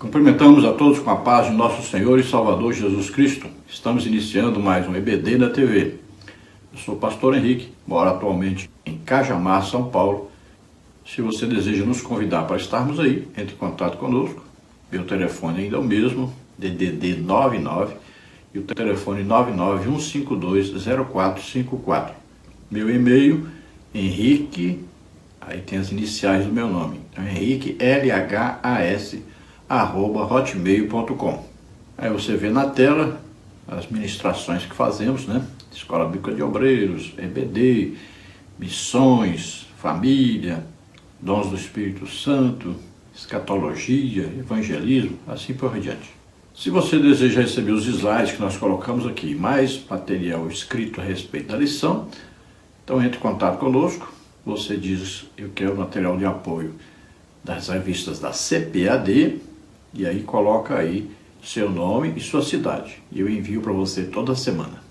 Cumprimentamos a todos com a paz de nosso Senhor e Salvador Jesus Cristo. Estamos iniciando mais um EBD da TV. Eu sou o pastor Henrique, moro atualmente em Cajamar, São Paulo. Se você deseja nos convidar para estarmos aí, entre em contato conosco. Meu telefone ainda é o mesmo, DDD 99 e o telefone 991520454. Meu e-mail, Henrique, aí tem as iniciais do meu nome, então Henrique LHAS@hotmail.com. Aí você vê na tela as ministrações que fazemos, né? Escola Bíblica de Obreiros, EBD, missões, família, dons do Espírito Santo, escatologia, evangelismo, assim por diante. Se você deseja receber os slides que nós colocamos aqui, mais material escrito a respeito da lição, então entre em contato conosco. Você diz, eu quero material de apoio das revistas da CPAD, e aí coloca aí seu nome e sua cidade. E eu envio para você toda semana.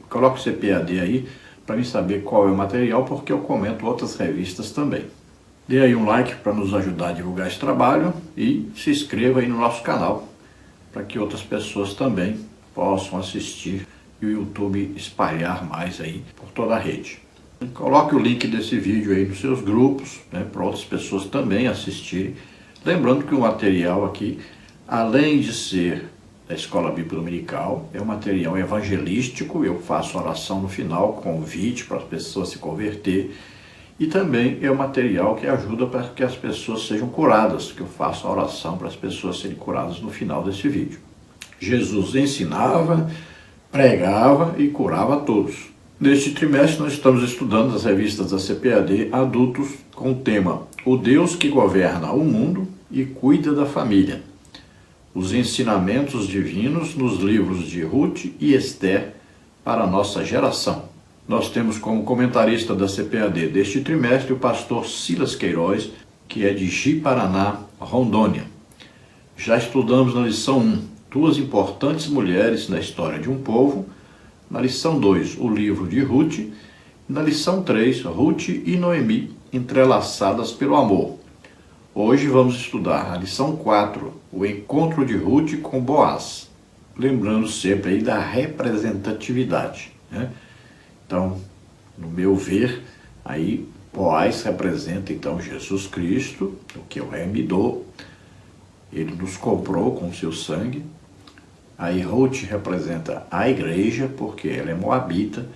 Coloca o CPAD aí para mim saber qual é o material, porque eu comento outras revistas também. Dê aí um like para nos ajudar a divulgar esse trabalho e se inscreva aí no nosso canal para que outras pessoas também possam assistir e o YouTube espalhar mais aí por toda a rede. Coloque o link desse vídeo aí nos seus grupos, né, para outras pessoas também assistirem. Lembrando que o material aqui, além de ser da Escola Bíblica Dominical, é um material evangelístico. Eu faço oração no final, convite para as pessoas se converter. E também é um material que ajuda para que as pessoas sejam curadas, que eu faço a oração para as pessoas serem curadas no final desse vídeo. Jesus ensinava, pregava e curava a todos. Neste trimestre nós estamos estudando as revistas da CPAD adultos com o tema O Deus que governa o mundo e cuida da família. Os ensinamentos divinos nos livros de Ruth e Esther para a nossa geração. Nós temos como comentarista da CPAD deste trimestre o pastor Silas Queiroz, que é de Ji-Paraná, Rondônia. Já estudamos na lição 1, duas importantes mulheres na história de um povo. Na lição 2, o livro de Ruth. E na lição 3, Ruth e Noemi, entrelaçadas pelo amor. Hoje vamos estudar a lição 4, o encontro de Ruth com Boaz. Lembrando sempre aí da representatividade, né? Então, no meu ver, aí Boaz representa então Jesus Cristo, o que eu remidou. Ele nos comprou com seu sangue. Aí Ruth representa a igreja, porque ela é moabita,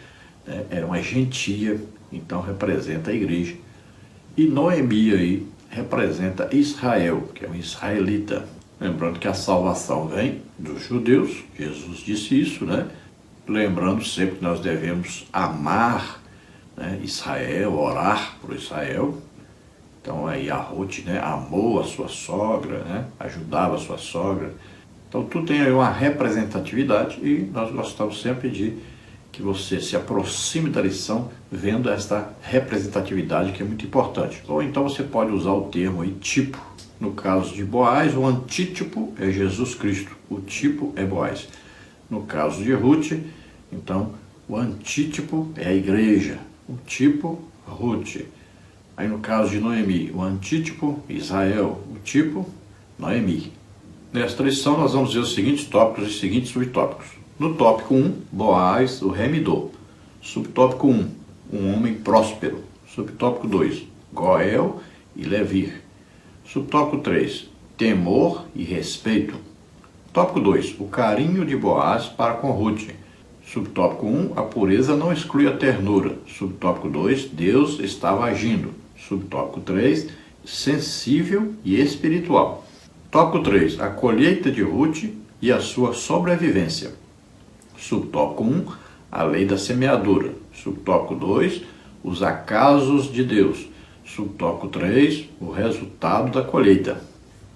né? Era uma gentia, então representa a igreja. E Noemi aí representa Israel, que é um israelita. Lembrando que a salvação vem dos judeus, Jesus disse isso, né? Lembrando sempre que nós devemos amar, né, Israel, orar por Israel. Então aí a Ruth, né, amou a sua sogra, né, ajudava a sua sogra. Então tudo tem aí uma representatividade e nós gostamos sempre de que você se aproxime da lição vendo esta representatividade, que é muito importante. Ou então você pode usar o termo aí tipo. No caso de Boaz, o antítipo é Jesus Cristo, o tipo é Boaz. No caso de Ruth, então o antítipo é a igreja, o tipo Ruth. Aí no caso de Noemi, o antítipo Israel, o tipo Noemi. Nesta lição nós vamos ver os seguintes tópicos e os seguintes subtópicos. No tópico 1, Boaz, o remidor. Subtópico 1, um homem próspero. Subtópico 2, Goel e Levir. Subtópico 3, temor e respeito. Tópico 2, o carinho de Boaz para com Ruth. Subtópico 1, a pureza não exclui a ternura. Subtópico 2, Deus estava agindo. Subtópico 3, sensível e espiritual. Tópico 3, a colheita de Ruth e a sua sobrevivência. Subtópico 1, a lei da semeadura. Subtópico 2, os acasos de Deus. Subtópico 3, o resultado da colheita.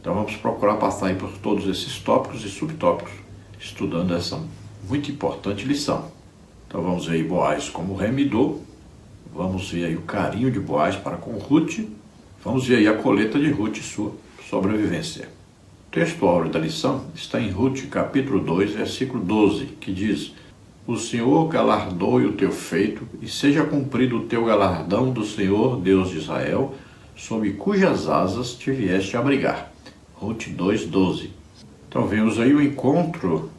Então vamos procurar passar aí por todos esses tópicos e subtópicos, estudando essa muito importante lição. Então vamos ver aí Boaz como remidor, vamos ver aí o carinho de Boaz para com Ruth, vamos ver aí a colheita de Ruth e sua sobrevivência. O texto áureo da lição está em Ruth, capítulo 2, versículo 12, que diz: O Senhor galardoe o teu feito, e seja cumprido o teu galardão do Senhor, Deus de Israel, sob cujas asas te vieste abrigar. Ruth 2:12. Então vemos aí o encontro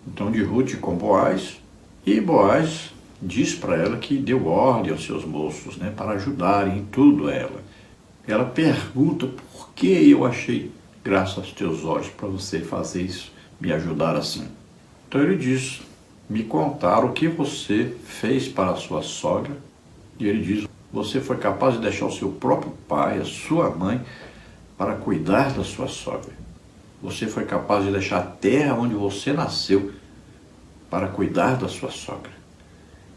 então, de Ruth com Boaz, e Boaz diz para ela que deu ordem aos seus moços, né, para ajudarem em tudo ela. Ela pergunta por que eu achei graça aos teus olhos para você fazer isso, me ajudar assim. Então ele diz, me contaram o que você fez para a sua sogra, e ele diz, você foi capaz de deixar o seu próprio pai, a sua mãe, para cuidar da sua sogra. Você foi capaz de deixar a terra onde você nasceu para cuidar da sua sogra.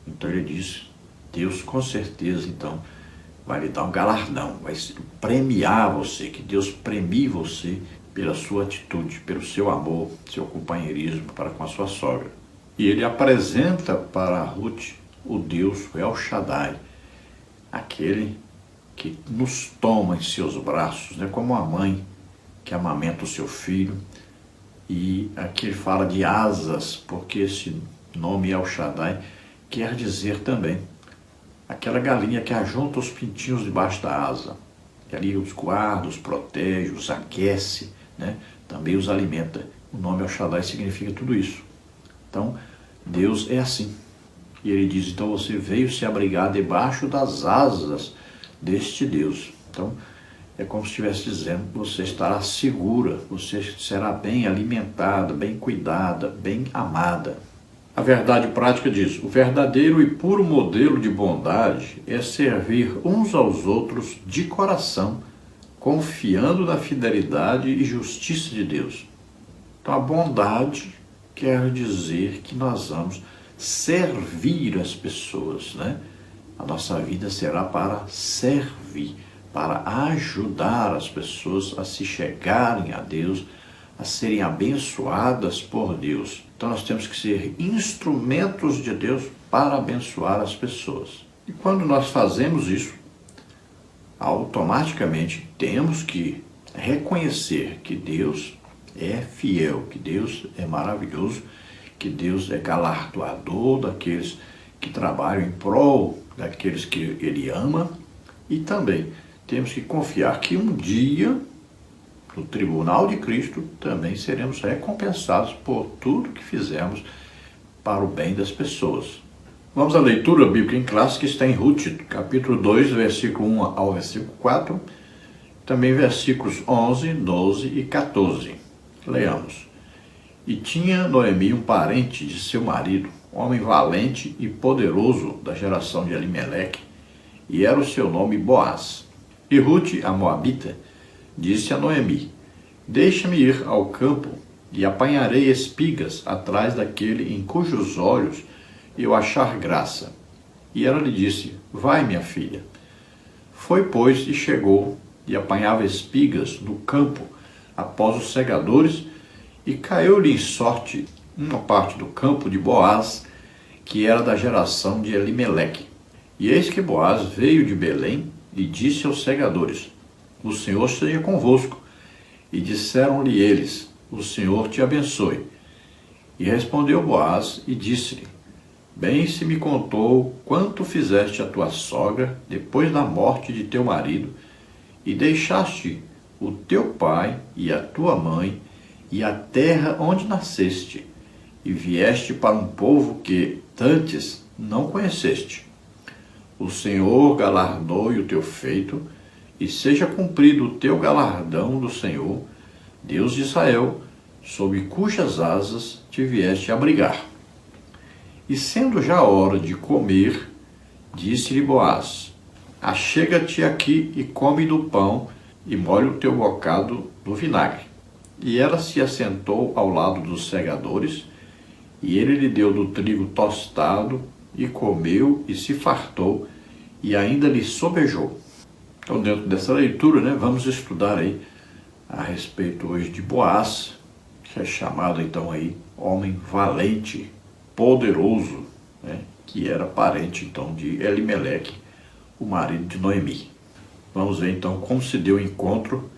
Então ele diz, Deus com certeza então vai lhe dar um galardão, vai premiar você, que Deus premie você pela sua atitude, pelo seu amor, seu companheirismo para com a sua sogra. E ele apresenta para Ruth o Deus, o El Shaddai, aquele que nos toma em seus braços, né, como uma mãe que amamenta o seu filho. E aqui ele fala de asas, porque esse nome El Shaddai quer dizer também aquela galinha que ajunta os pintinhos debaixo da asa, que ali os guarda, os protege, os aquece, né? Também os alimenta. O nome El Shaddai significa tudo isso. Então, Deus é assim. E ele diz, então você veio se abrigar debaixo das asas deste Deus. Então, é como se estivesse dizendo, você estará segura, você será bem alimentada, bem cuidada, bem amada. A verdade prática diz, o verdadeiro e puro modelo de bondade é servir uns aos outros de coração, confiando na fidelidade e justiça de Deus. Então a bondade quer dizer que nós vamos servir as pessoas, né? A nossa vida será para servir, para ajudar as pessoas a se chegarem a Deus, a serem abençoadas por Deus. Então nós temos que ser instrumentos de Deus para abençoar as pessoas. E quando nós fazemos isso, automaticamente temos que reconhecer que Deus é fiel, que Deus é maravilhoso, que Deus é galardoador daqueles que trabalham em prol daqueles que Ele ama, e também temos que confiar que um dia, no tribunal de Cristo, também seremos recompensados por tudo que fizemos para o bem das pessoas. Vamos à leitura bíblica em classe que está em Ruth, capítulo 2, versículo 1 ao versículo 4, também versículos 11, 12 e 14. Leamos. E tinha Noemi um parente de seu marido, homem valente e poderoso da geração de Elimeleque, e era o seu nome Boaz. E Ruth, a moabita, disse a Noemi, deixa-me ir ao campo e apanharei espigas atrás daquele em cujos olhos eu achar graça. E ela lhe disse, vai, minha filha. Foi, pois, e chegou, e apanhava espigas no campo após os segadores, e caiu-lhe em sorte uma parte do campo de Boaz, que era da geração de Elimeleque. E eis que Boaz veio de Belém e disse aos segadores, o Senhor seja convosco. E disseram-lhe eles, o Senhor te abençoe. E respondeu Boaz e disse-lhe, bem se me contou quanto fizeste a tua sogra depois da morte de teu marido, e deixaste o teu pai e a tua mãe e a terra onde nasceste, e vieste para um povo que dantes não conheceste. O Senhor galardoe o teu feito, e seja cumprido o teu galardão do Senhor, Deus de Israel, sob cujas asas te vieste abrigar. E sendo já hora de comer, disse-lhe Boaz, achega-te aqui e come do pão, e molhe o teu bocado no vinagre. E ela se assentou ao lado dos segadores, e ele lhe deu do trigo tostado, e comeu e se fartou, e ainda lhe sobejou. Então, dentro dessa leitura, né, vamos estudar aí a respeito hoje de Boaz, que é chamado então aí homem valente, poderoso, né, que era parente então de Elimeleque, o marido de Noemi. Vamos ver então como se deu o encontro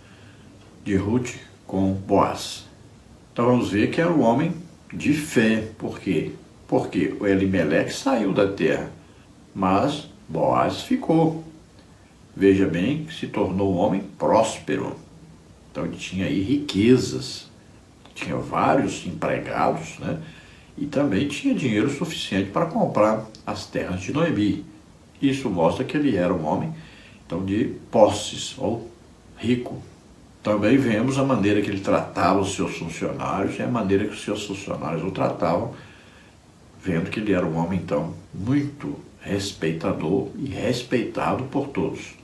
de Ruth com Boaz. Então vamos ver que era um homem de fé. Por quê? Porque o Elimeleque saiu da terra, mas Boaz ficou. Veja bem que se tornou um homem próspero. Então ele tinha aí riquezas. tinha vários empregados, né? E também tinha dinheiro suficiente para comprar as terras de Noemi. Isso mostra que ele era um homem, então, de posses, ou rico. Também vemos a maneira que ele tratava os seus funcionários e a maneira que os seus funcionários o tratavam, vendo que ele era um homem, então, muito respeitador e respeitado por todos.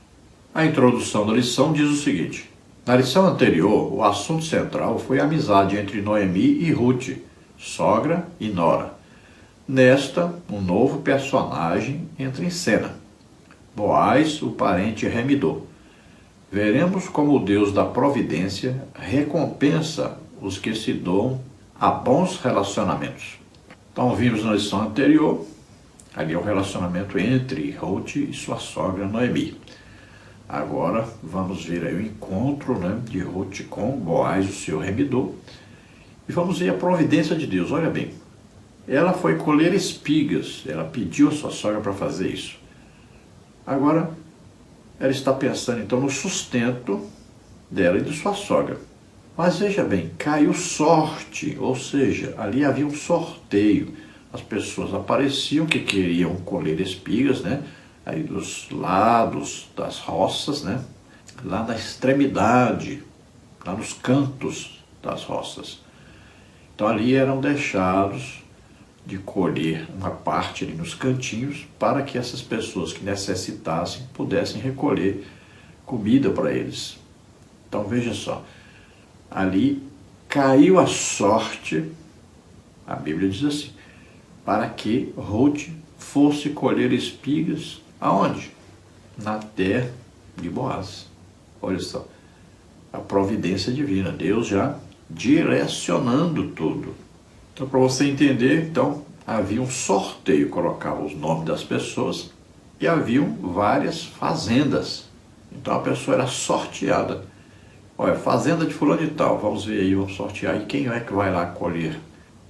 A introdução da lição diz o seguinte: na lição anterior, o assunto central foi a amizade entre Noemi e Ruth, sogra e nora. Nesta, um novo personagem entra em cena: Boaz, o parente remidor. Veremos como o Deus da providência recompensa os que se doam a bons relacionamentos. Então, vimos na lição anterior, ali é o relacionamento entre Ruth e sua sogra Noemi. Agora, vamos ver aí o encontro, né, de Ruth com Boaz, o seu remidor. E vamos ver a providência de Deus. Olha bem, ela foi colher espigas, ela pediu a sua sogra para fazer isso. Agora, ela está pensando então no sustento dela e de sua sogra. Mas veja bem, caiu sorte, ou seja, ali havia um sorteio. As pessoas apareciam que queriam colher espigas, né? Aí dos lados das roças, né? Lá na extremidade, lá nos cantos das roças. Então ali eram deixados de colher uma parte ali nos cantinhos para que essas pessoas que necessitassem pudessem recolher comida para eles. Então veja só, ali caiu a sorte, a Bíblia diz assim, para que Ruth fosse colher espigas, aonde? Na terra de Boaz. Olha só, a providência divina, Deus já direcionando tudo. Então, para você entender, então, havia um sorteio, colocava os nomes das pessoas e haviam várias fazendas. Então, a pessoa era sorteada. Olha, fazenda de fulano e tal, vamos ver aí, vamos sortear. E quem é que vai lá colher,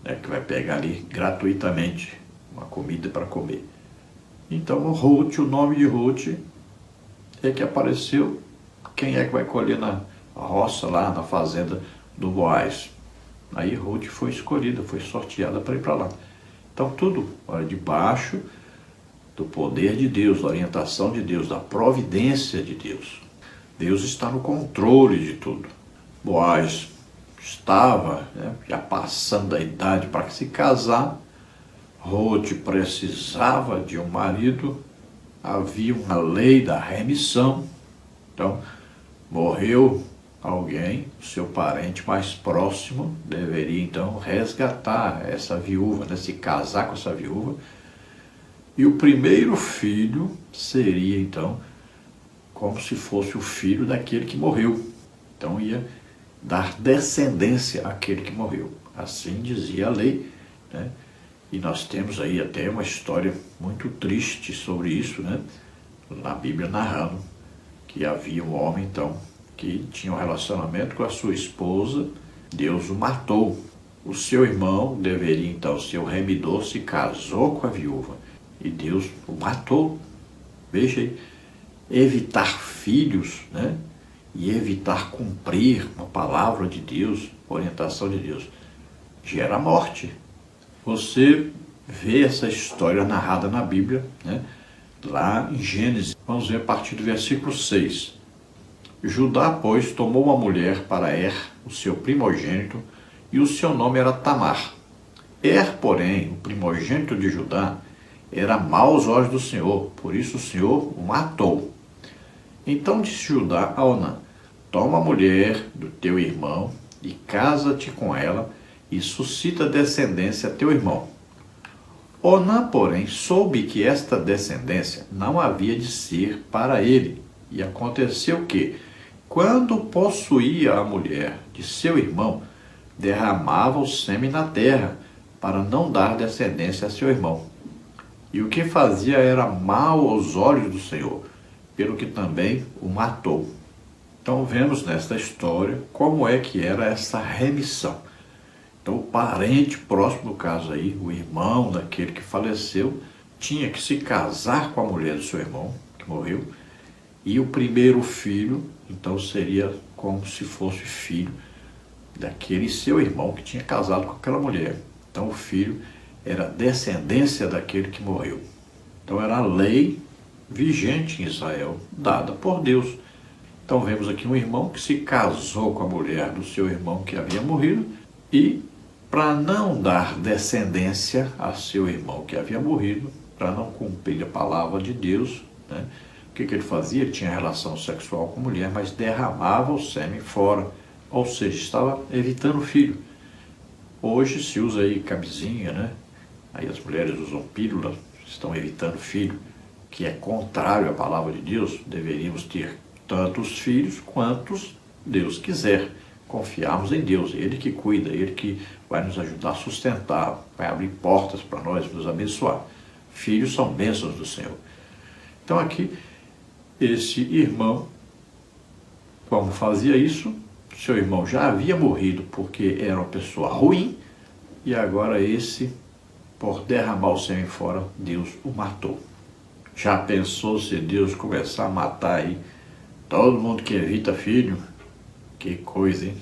né, que vai pegar ali gratuitamente uma comida para comer? Então, Ruth, o nome de Ruth é que apareceu. Quem é que vai colher na roça lá, na fazenda do Boaz? Aí Ruth foi escolhida, foi sorteada para ir para lá. Então tudo, olha, debaixo do poder de Deus, da orientação de Deus, da providência de Deus. Deus está no controle de tudo. Boaz estava, né, já passando da idade para se casar. Ruth precisava de um marido. Havia uma lei da remissão. Então, morreu alguém, o seu parente mais próximo, deveria então resgatar essa viúva, né, se casar com essa viúva. E o primeiro filho seria então como se fosse o filho daquele que morreu. Então ia dar descendência àquele que morreu. Assim dizia a lei, né? E nós temos aí até uma história muito triste sobre isso, né? Na Bíblia narrando que havia um homem então que tinha um relacionamento com a sua esposa, Deus o matou. O seu irmão deveria então ser o remidor, se casou com a viúva e Deus o matou. Veja aí, evitar filhos, né? E evitar cumprir uma palavra de Deus, orientação de Deus, gera morte. Você vê essa história narrada na Bíblia, né? Lá em Gênesis, vamos ver a partir do versículo 6. Judá, pois, tomou uma mulher para o seu primogênito, e o seu nome era Tamar. Porém, o primogênito de Judá, era mau aos olhos do Senhor, por isso o Senhor o matou. Então disse Judá a Onã: toma a mulher do teu irmão e casa-te com ela, e suscita descendência a teu irmão. Onã, porém, soube que esta descendência não havia de ser para ele. E aconteceu que, quando possuía a mulher de seu irmão, derramava o sêmen na terra, para não dar descendência a seu irmão. E o que fazia era mal aos olhos do Senhor, pelo que também o matou. Então vemos nesta história como é que era essa remissão. Então o parente próximo do caso aí, o irmão daquele que faleceu, tinha que se casar com a mulher do seu irmão, que morreu, e o primeiro filho, então seria como se fosse filho daquele seu irmão que tinha casado com aquela mulher. Então o filho era descendência daquele que morreu. Então era a lei vigente em Israel, dada por Deus. Então vemos aqui um irmão que se casou com a mulher do seu irmão que havia morrido e, para não dar descendência a seu irmão que havia morrido, para não cumprir a palavra de Deus, né, o que ele fazia? Ele tinha relação sexual com a mulher, mas derramava o sêmen fora, ou seja, estava evitando o filho. Hoje se usa aí camisinha, né? Aí as mulheres usam pílula, estão evitando filho, que é contrário à palavra de Deus. Deveríamos ter tantos filhos quantos Deus quiser. Confiarmos em Deus, Ele que cuida, Ele que vai nos ajudar a sustentar, vai abrir portas para nós, nos abençoar. Filhos são bênçãos do Senhor. Então aqui, esse irmão, como fazia isso? Seu irmão já havia morrido porque era uma pessoa ruim, e agora esse, por derramar o sêmen fora, Deus o matou. Já pensou se Deus começar a matar aí todo mundo que evita filho? Que coisa, hein?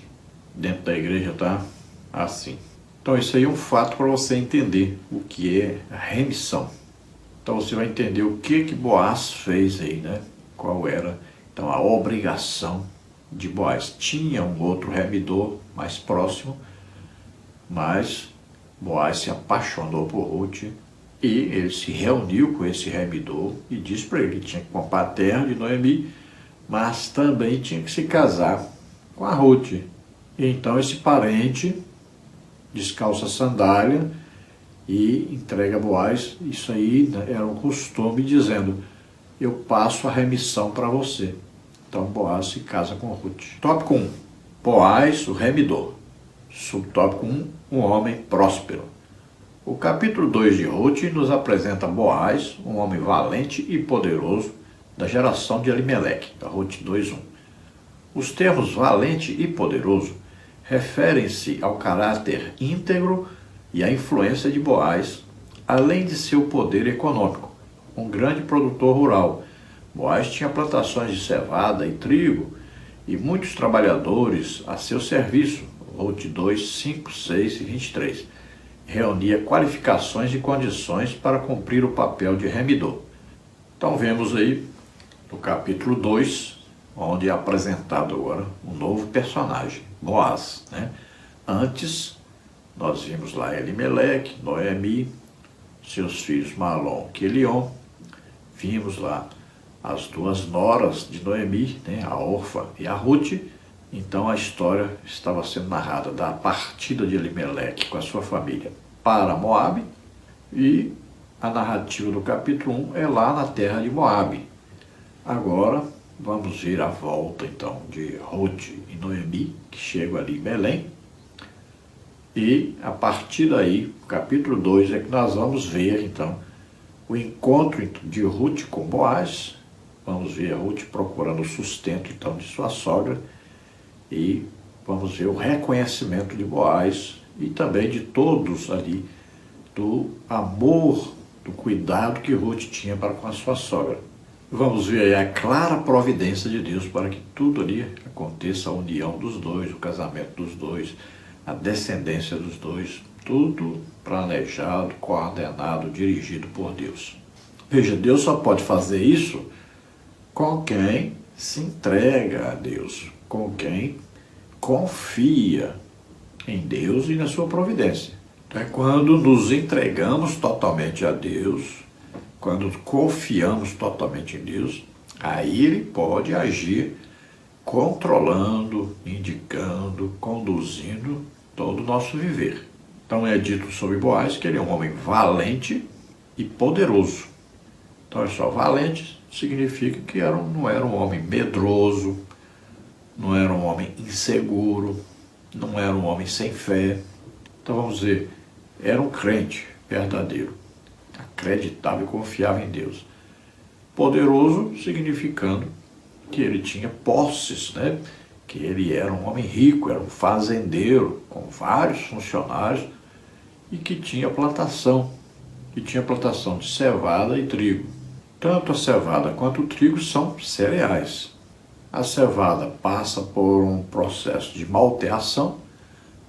Dentro da igreja tá assim. Então isso aí é um fato para você entender o que é remissão. Então você vai entender o que Boaz fez aí, né? Qual era, então, a obrigação de Boaz. Tinha um outro remidor mais próximo, mas Boaz se apaixonou por Ruth e ele se reuniu com esse remidor e disse para ele que tinha que comprar a terra de Noemi, mas também tinha que se casar com a Ruth. E então esse parente descalça a sandália e entrega a Boaz. Isso aí, né, era um costume, dizendo: eu passo a remissão para você. Então Boaz se casa com Ruth. Tópico 1. Boaz, o remidor. Subtópico 1. Um homem próspero. O capítulo 2 de Ruth nos apresenta Boaz, um homem valente e poderoso da geração de Elimeleque. Ruth 2:1. Os termos valente e poderoso referem-se ao caráter íntegro e à influência de Boaz, além de seu poder econômico. Um grande produtor rural, Boaz tinha plantações de cevada e trigo e muitos trabalhadores a seu serviço. Ruth 2, 5, 6 e 23. Reunia qualificações e condições para cumprir o papel de remidor. Então vemos aí no capítulo 2, onde é apresentado agora um novo personagem, Boaz, né? Antes, nós vimos lá Elimeleque, Noemi, seus filhos Malom e Quelion. Vimos lá as duas noras de Noemi, né? A Orfa e a Ruth. Então a história estava sendo narrada da partida de Elimeleque com a sua família para Moabe, e a narrativa do capítulo 1 é lá na terra de Moabe. Agora vamos ver a volta então de Ruth e Noemi, que chegam ali em Belém, e a partir daí, capítulo 2, é que nós vamos ver então o encontro de Ruth com Boaz. Vamos ver a Ruth procurando o sustento então de sua sogra, e vamos ver o reconhecimento de Boaz e também de todos ali, do amor, do cuidado que Ruth tinha para com a sua sogra. Vamos ver aí a clara providência de Deus para que tudo ali aconteça, a união dos dois, o casamento dos dois, a descendência dos dois, tudo planejado, coordenado, dirigido por Deus. Veja, Deus só pode fazer isso com quem se entrega a Deus, com quem confia em Deus e na sua providência. Então é quando nos entregamos totalmente a Deus, quando confiamos totalmente em Deus, aí Ele pode agir controlando, indicando, conduzindo todo o nosso viver. Então é dito sobre Boaz que ele é um homem valente e poderoso. Então é só valente, significa que não era um homem medroso, não era um homem inseguro, não era um homem sem fé. Então vamos dizer, era um crente verdadeiro, acreditava e confiava em Deus. Poderoso significando que ele tinha posses, né? Que ele era um homem rico, era um fazendeiro com vários funcionários e que tinha plantação de cevada e trigo. Tanto a cevada quanto o trigo são cereais. A cevada passa por um processo de malteação,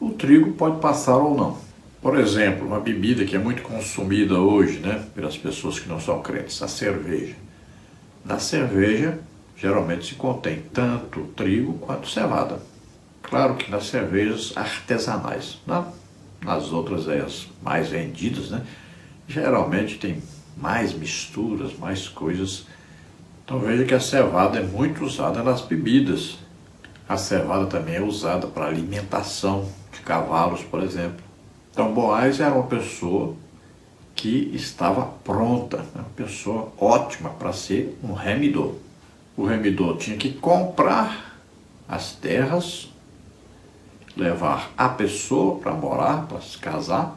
O trigo pode passar ou não. Por exemplo, uma bebida que é muito consumida hoje, né, pelas pessoas que não são crentes, a cerveja. Na cerveja, geralmente se contém tanto trigo quanto cevada. Claro que nas cervejas artesanais, nas outras as mais vendidas, né, geralmente tem mais misturas, mais coisas. Então veja que a cevada é muito usada nas bebidas. A cevada também é usada para alimentação de cavalos, por exemplo. Então Boaz era uma pessoa que estava pronta, uma pessoa ótima para ser um remidor. O remidor tinha que comprar as terras, levar a pessoa para morar, para se casar,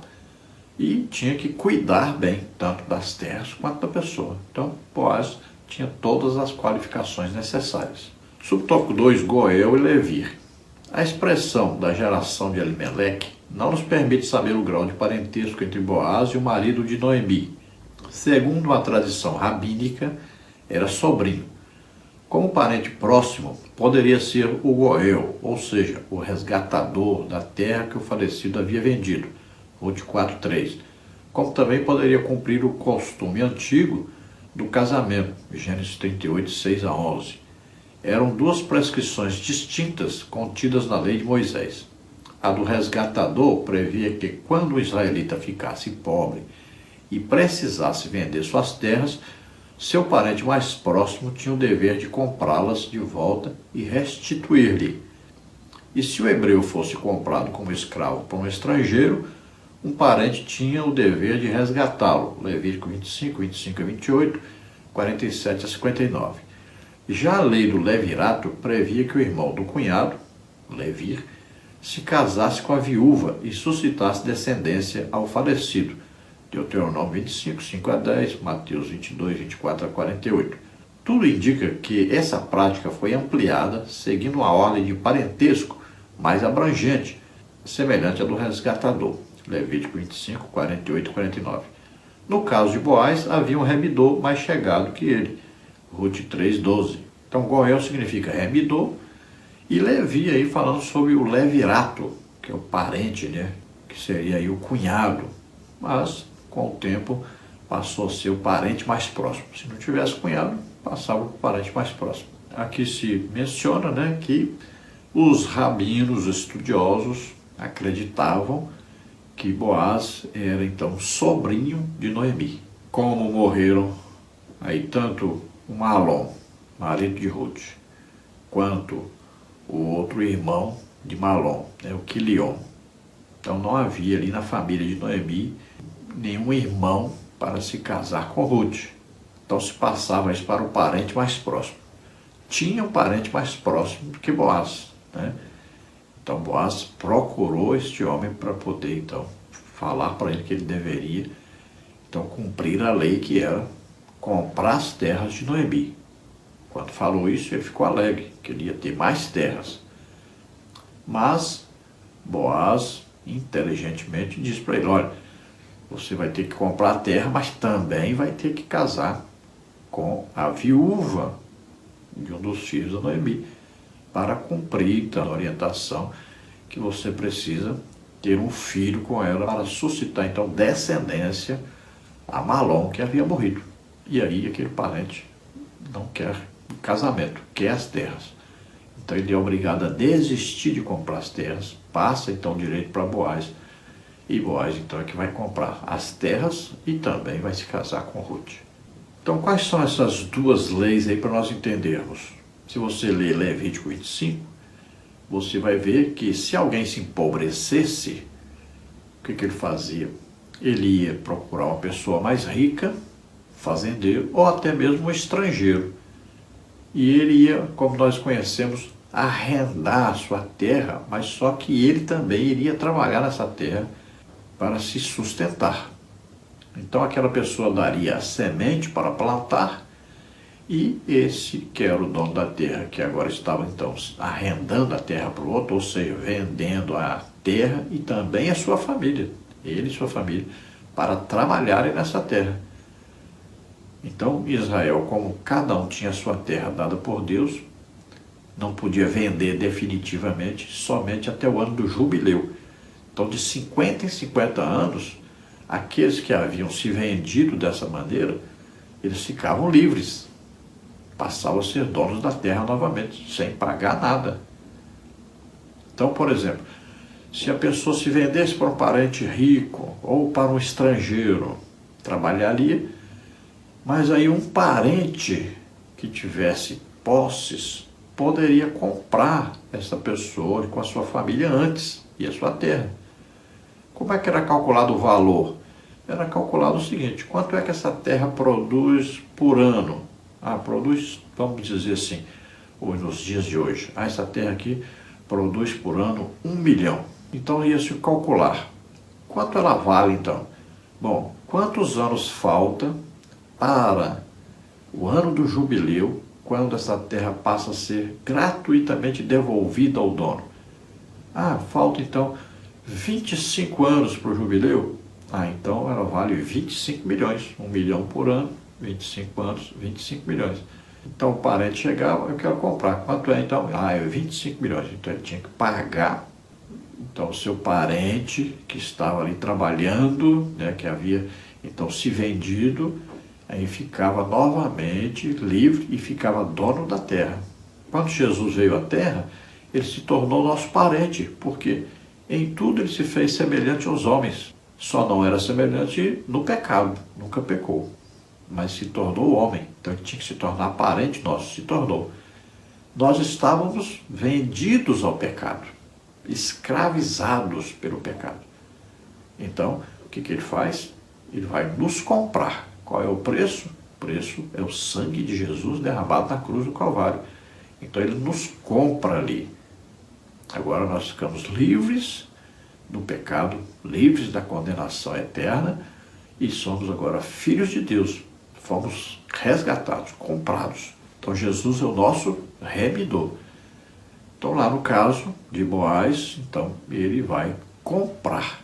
e tinha que cuidar bem tanto das terras quanto da pessoa. Então Boaz tinha todas as qualificações necessárias. Subtópico 2, Goel e Levir. A expressão da geração de Elimeleque não nos permite saber o grau de parentesco entre Boaz e o marido de Noemi. Segundo a tradição rabínica, era sobrinho. Como parente próximo, poderia ser o Goel, ou seja, o resgatador da terra que o falecido havia vendido, Ruth 4:3. Como também poderia cumprir o costume antigo do casamento, Gênesis 38, 6 a 11. Eram duas prescrições distintas contidas na lei de Moisés. A do resgatador previa que quando o israelita ficasse pobre e precisasse vender suas terras, seu parente mais próximo tinha o dever de comprá-las de volta e restituir-lhe. E se o hebreu fosse comprado como escravo por um estrangeiro, um parente tinha o dever de resgatá-lo. Levítico 25, 25 a 28, 47 a 59. Já a lei do levirato previa que o irmão do cunhado, Levir, se casasse com a viúva e suscitasse descendência ao falecido. Deuteronômio 25, 5 a 10, Mateus 22, 24 a 48. Tudo indica que essa prática foi ampliada seguindo uma ordem de parentesco mais abrangente, semelhante à do resgatador. Levítico 25, 48 e 49. No caso de Boaz, havia um remidor mais chegado que ele, Ruth 3:12. Então, Goel significa remidor, e Levi aí falando sobre o levirato, que é o parente, né? Que seria aí o cunhado, mas com o tempo passou a ser o parente mais próximo. Se não tivesse cunhado, passava para o parente mais próximo. Aqui se menciona, né, que os rabinos estudiosos acreditavam que Boaz era então sobrinho de Noemi. Como morreram aí tanto o Malom, marido de Ruth, quanto o outro irmão de Malom, né, o Quilion. Então não havia ali na família de Noemi nenhum irmão para se casar com Ruth. Então se passava isso para o parente mais próximo. Tinha um parente mais próximo do que Boaz, né? Então Boaz procurou este homem para poder então falar para ele que ele deveria então cumprir a lei, que era comprar as terras de Noemi. Quando falou isso, ele ficou alegre, que ele ia ter mais terras. Mas Boaz, inteligentemente, disse para ele: olha, você vai ter que comprar a terra, mas também vai ter que casar com a viúva de um dos filhos da Noemi, para cumprir então, a orientação que você precisa ter um filho com ela, para suscitar então descendência a Malom, que havia morrido. E aí aquele parente não quer o casamento, quer as terras. Então ele é obrigado a desistir de comprar as terras, passa então o direito para Boaz, e Boaz então é que vai comprar as terras e também vai se casar com Ruth. Então quais são essas duas leis aí para nós entendermos? Se você ler Levítico 25, você vai ver que se alguém se empobrecesse, o que ele fazia? Ele ia procurar uma pessoa mais rica, fazendeiro, ou até mesmo um estrangeiro. E ele ia, como nós conhecemos, arrendar a sua terra, mas só que ele também iria trabalhar nessa terra para se sustentar. Então aquela pessoa daria a semente para plantar, e esse que era o dono da terra, que agora estava então arrendando a terra para o outro, ou seja, vendendo a terra e também a sua família, ele e sua família, para trabalharem nessa terra. Então Israel, como cada um tinha sua terra dada por Deus, não podia vender definitivamente, somente até o ano do jubileu. Então, de 50 em 50 anos, aqueles que haviam se vendido dessa maneira, eles ficavam livres, passavam a ser donos da terra novamente, sem pagar nada. Então, por exemplo, se a pessoa se vendesse para um parente rico ou para um estrangeiro, trabalharia, mas aí um parente que tivesse posses poderia comprar essa pessoa com a sua família antes e a sua terra. Como é que era calculado o valor? Era calculado o seguinte: quanto é que essa terra produz por ano? Produz, vamos dizer assim, nos dias de hoje. Essa terra aqui produz por ano 1 milhão. Então ia-se calcular. Quanto ela vale então? Bom, quantos anos falta para o ano do jubileu, quando essa terra passa a ser gratuitamente devolvida ao dono? Falta então 25 anos para o jubileu? Então ela vale 25 milhões, 1 milhão por ano, 25 anos, 25 milhões. Então o parente chegava: eu quero comprar. Quanto é então? É 25 milhões. Então ele tinha que pagar. Então o seu parente que estava ali trabalhando, né, que havia então se vendido, aí ficava novamente livre e ficava dono da terra. Quando Jesus veio à terra, ele se tornou nosso parente, porque em tudo ele se fez semelhante aos homens. Só não era semelhante no pecado, nunca pecou, mas se tornou homem. Então ele tinha que se tornar parente nosso, se tornou. Nós estávamos vendidos ao pecado, escravizados pelo pecado. Então, o que ele faz? Ele vai nos comprar. Qual é o preço? O preço é o sangue de Jesus derramado na cruz do Calvário. Então ele nos compra ali. Agora nós ficamos livres do pecado, livres da condenação eterna, e somos agora filhos de Deus. Fomos resgatados, comprados. Então Jesus é o nosso remidor. Então lá no caso de Boaz, então ele vai comprar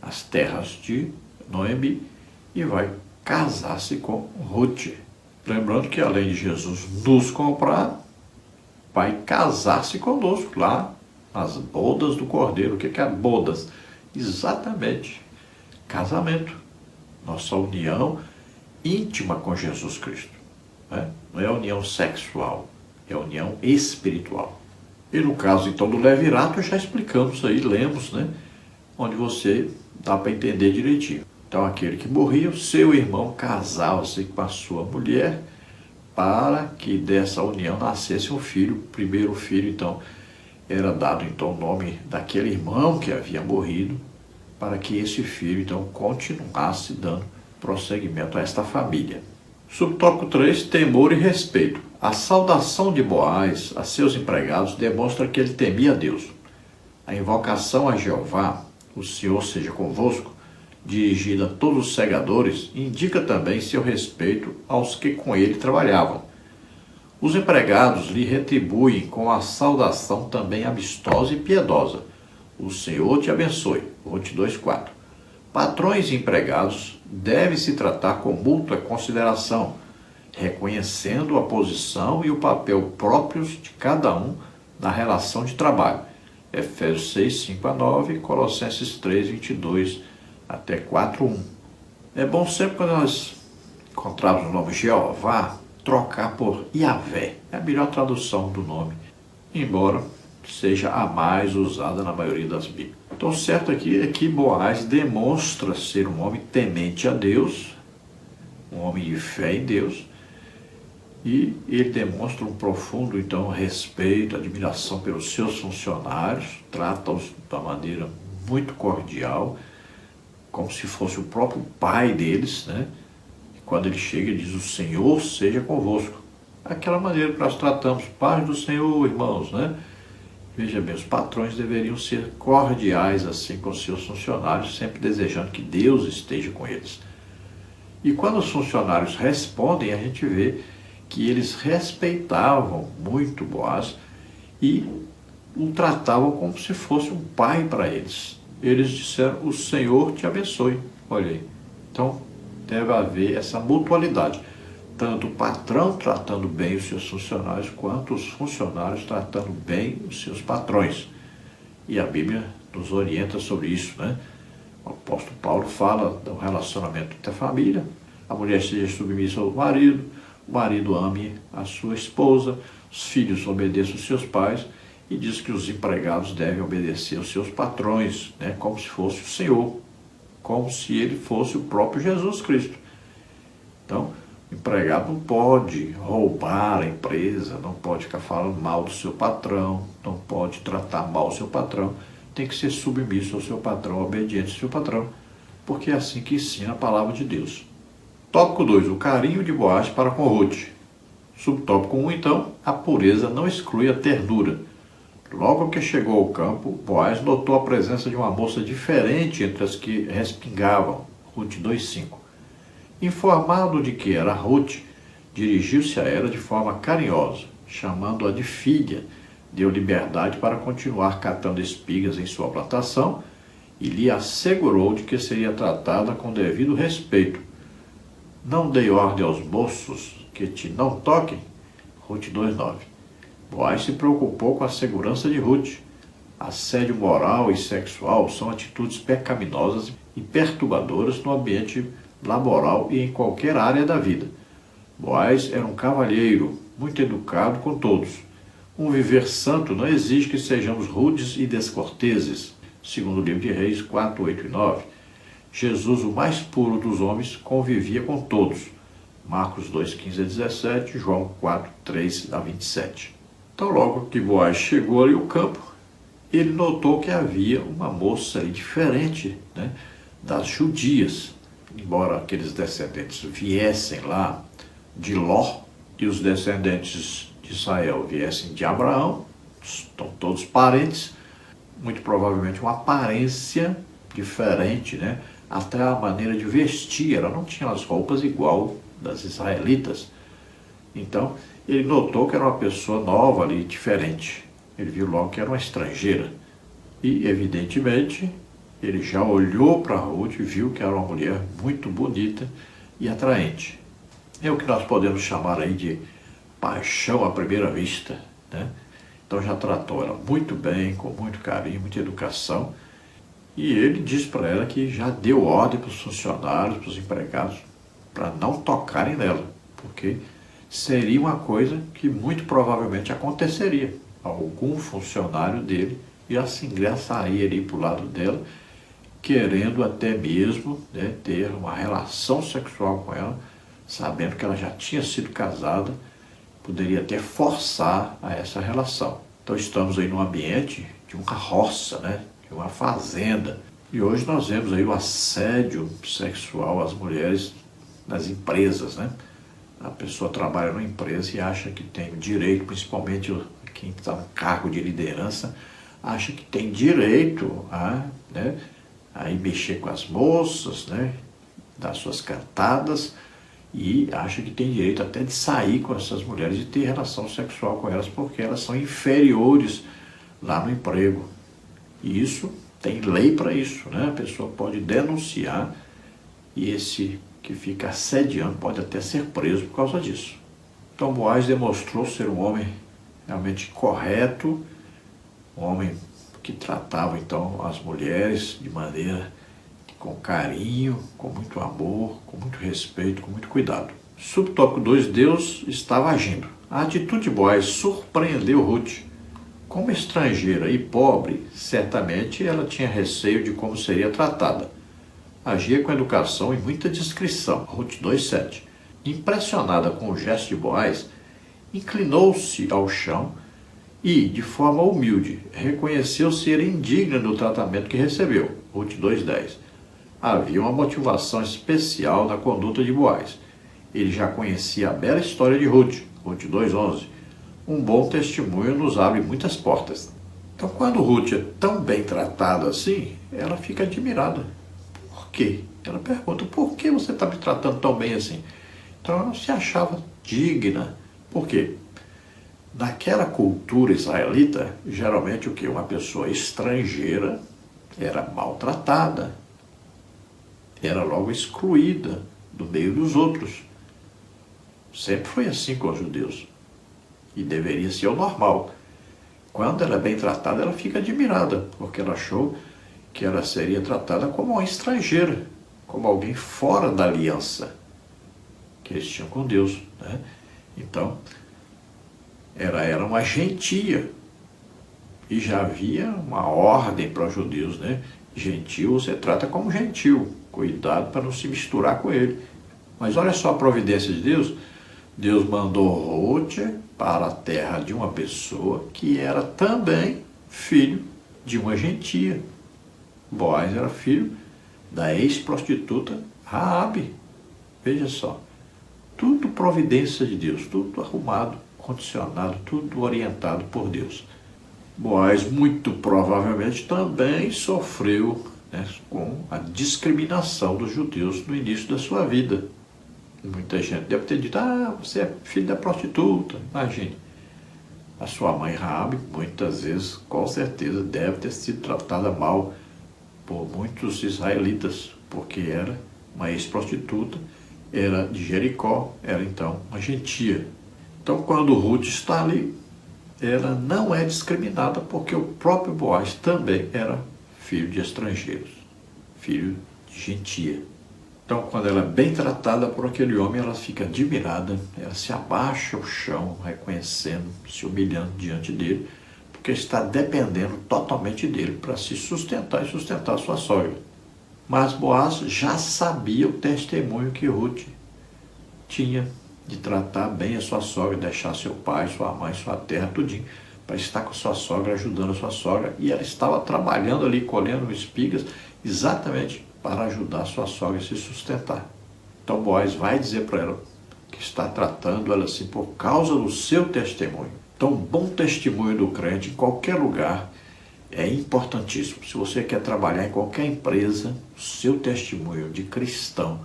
as terras de Noemi e vai casar-se com Ruth. Lembrando que além de Jesus nos comprar, vai casar-se conosco lá nas bodas do Cordeiro. O que é bodas? Exatamente, casamento, nossa união íntima com Jesus Cristo, né? Não é união sexual, é união espiritual. E no caso então do levirato, já explicamos aí, lemos, né? Onde você dá para entender direitinho. Então aquele que morria, o seu irmão casava-se com a sua mulher para que dessa união nascesse um filho. O primeiro filho então era dado então o nome daquele irmão que havia morrido, para que esse filho então continuasse dando prosseguimento a esta família. Subtópico 3, temor e respeito. A saudação de Boaz a seus empregados demonstra que ele temia a Deus. A invocação a Jeová, o Senhor seja convosco, dirigida a todos os segadores, indica também seu respeito aos que com ele trabalhavam. Os empregados lhe retribuem com a saudação também amistosa e piedosa: o Senhor te abençoe. Ruth 2,4. Patrões e empregados devem se tratar com mútua consideração, reconhecendo a posição e o papel próprios de cada um na relação de trabalho. Efésios 6, 5-9, Colossenses 3, 22 até 4:1. É bom sempre, quando nós encontrarmos o nome Jeová, trocar por Yahvé. É a melhor tradução do nome, embora seja a mais usada na maioria das Bíblias. Então, certo aqui é que Boaz demonstra ser um homem temente a Deus, um homem de fé em Deus, e ele demonstra um profundo, então, respeito, admiração pelos seus funcionários, trata-os de uma maneira muito cordial, como se fosse o próprio pai deles, né? E quando ele chega, ele diz: o Senhor seja convosco. Aquela maneira que nós tratamos, paz do Senhor, irmãos, né? Veja bem, os patrões deveriam ser cordiais assim com seus funcionários, sempre desejando que Deus esteja com eles. E quando os funcionários respondem, a gente vê que eles respeitavam muito Boaz e o tratavam como se fosse um pai para eles. Eles disseram: o Senhor te abençoe. Olha aí. Então, deve haver essa mutualidade. Tanto o patrão tratando bem os seus funcionários, quanto os funcionários tratando bem os seus patrões. E a Bíblia nos orienta sobre isso, né? O apóstolo Paulo fala do relacionamento entre a família, a mulher seja submissa ao marido, o marido ame a sua esposa, os filhos obedeçam aos seus pais, e diz que os empregados devem obedecer aos seus patrões, né? Como se fosse o Senhor, como se ele fosse o próprio Jesus Cristo. Então, o empregado não pode roubar a empresa, não pode ficar falando mal do seu patrão, não pode tratar mal o seu patrão, tem que ser submisso ao seu patrão, obediente ao seu patrão, porque é assim que ensina a palavra de Deus. Tópico 2, o carinho de Boaz para com Ruth. Subtópico 1, então, a pureza não exclui a ternura. Logo que chegou ao campo, Boaz notou a presença de uma moça diferente entre as que respingavam, Ruth 2,5. Informado de que era Ruth, dirigiu-se a ela de forma carinhosa, chamando-a de filha, deu liberdade para continuar catando espigas em sua plantação e lhe assegurou de que seria tratada com devido respeito. Não dei ordem aos moços que te não toquem? Ruth 2,9. Boaz se preocupou com a segurança de Ruth. Assédio moral e sexual são atitudes pecaminosas e perturbadoras no ambiente laboral e em qualquer área da vida. Boaz era um cavalheiro, muito educado com todos. Um viver santo não exige que sejamos rudes e descorteses, segundo o livro de Reis 4, 8 e 9. Jesus, o mais puro dos homens, convivia com todos. Marcos 2, 15 a 17, João 4, 3 a 27. Então, logo que Boaz chegou ali ao campo, ele notou que havia uma moça ali diferente, né, das judias. Embora aqueles descendentes viessem lá de Ló e os descendentes de Israel viessem de Abraão, estão todos parentes, muito provavelmente uma aparência diferente, né? Até a maneira de vestir, ela não tinha as roupas igual das israelitas. Então, ele notou que era uma pessoa nova ali, diferente. Ele viu logo que era uma estrangeira. E, evidentemente, ele já olhou para Ruth e viu que era uma mulher muito bonita e atraente. É o que nós podemos chamar aí de paixão à primeira vista, né? Então já tratou ela muito bem, com muito carinho, muita educação. E ele disse para ela que já deu ordem para os funcionários, para os empregados, para não tocarem nela, porque seria uma coisa que muito provavelmente aconteceria. Algum funcionário dele ia se ingressar ali para o lado dela, querendo até mesmo, né, ter uma relação sexual com ela, sabendo que ela já tinha sido casada, poderia até forçar a essa relação. Então estamos aí num ambiente de uma roça, né, de uma fazenda. E hoje nós vemos aí o assédio sexual às mulheres nas empresas, né? A pessoa trabalha numa empresa e acha que tem direito, principalmente quem está no cargo de liderança, acha que tem direito a, né, a ir mexer com as moças, né, dar suas cantadas, e acha que tem direito até de sair com essas mulheres e ter relação sexual com elas, porque elas são inferiores lá no emprego. E isso, tem lei para isso, né? A pessoa pode denunciar e esse que fica assediando pode até ser preso por causa disso. Então Boaz demonstrou ser um homem realmente correto, um homem que tratava então as mulheres de maneira com carinho, com muito amor, com muito respeito, com muito cuidado. Subtópico 2, Deus estava agindo. A atitude de Boaz surpreendeu Ruth. Como estrangeira e pobre, certamente ela tinha receio de como seria tratada. Agia com educação e muita discrição. Ruth 2,7. Impressionada com o gesto de Boaz, inclinou-se ao chão e, de forma humilde, reconheceu ser indigna do tratamento que recebeu. Ruth 2,10. Havia uma motivação especial na conduta de Boaz. Ele já conhecia a bela história de Ruth. Ruth 2,11. Um bom testemunho nos abre muitas portas. Então, quando Ruth é tão bem tratada assim, ela fica admirada. Por quê? Ela pergunta, por que você está me tratando tão bem assim? Então, ela não se achava digna. Por quê? Naquela cultura israelita, geralmente o quê? Uma pessoa estrangeira era maltratada, era logo excluída do meio dos outros. Sempre foi assim com os judeus. E deveria ser o normal. quando ela é bem tratada, ela fica admirada, porque ela achou que ela seria tratada como uma estrangeira, como alguém fora da aliança que eles tinham com Deus, né? Então, ela era uma gentia, e já havia uma ordem para os judeus, né? Gentil você trata como gentil, cuidado para não se misturar com ele. Mas olha só a providência de Deus. Deus mandou Ruth para a terra de uma pessoa que era também filho de uma gentia. Boaz era filho da ex-prostituta Raabe. Veja só, tudo providência de Deus, tudo arrumado, condicionado, tudo orientado por Deus. Boaz muito provavelmente também sofreu, né, com a discriminação dos judeus no início da sua vida. Muita gente deve ter dito, você é filho da prostituta. Imagine, a sua mãe Raabe, muitas vezes, com certeza, deve ter sido tratada mal por muitos israelitas, porque era uma ex-prostituta, era de Jericó, era então uma gentia. Então, quando Ruth está ali, ela não é discriminada, porque o próprio Boaz também era filho de estrangeiros, filho de gentia. Então, quando ela é bem tratada por aquele homem, ela fica admirada, ela se abaixa ao chão, reconhecendo, se humilhando diante dele, porque está dependendo totalmente dele para se sustentar e sustentar a sua sogra. Mas Boaz já sabia o testemunho que Ruth tinha de tratar bem a sua sogra, deixar seu pai, sua mãe, sua terra, tudinho, para estar com sua sogra, ajudando a sua sogra, e ela estava trabalhando ali, colhendo espigas, exatamente para ajudar a sua sogra a se sustentar. Então Boaz vai dizer para ela que está tratando ela assim por causa do seu testemunho. Então, bom testemunho do crente em qualquer lugar é importantíssimo. Se você quer trabalhar em qualquer empresa, o seu testemunho de cristão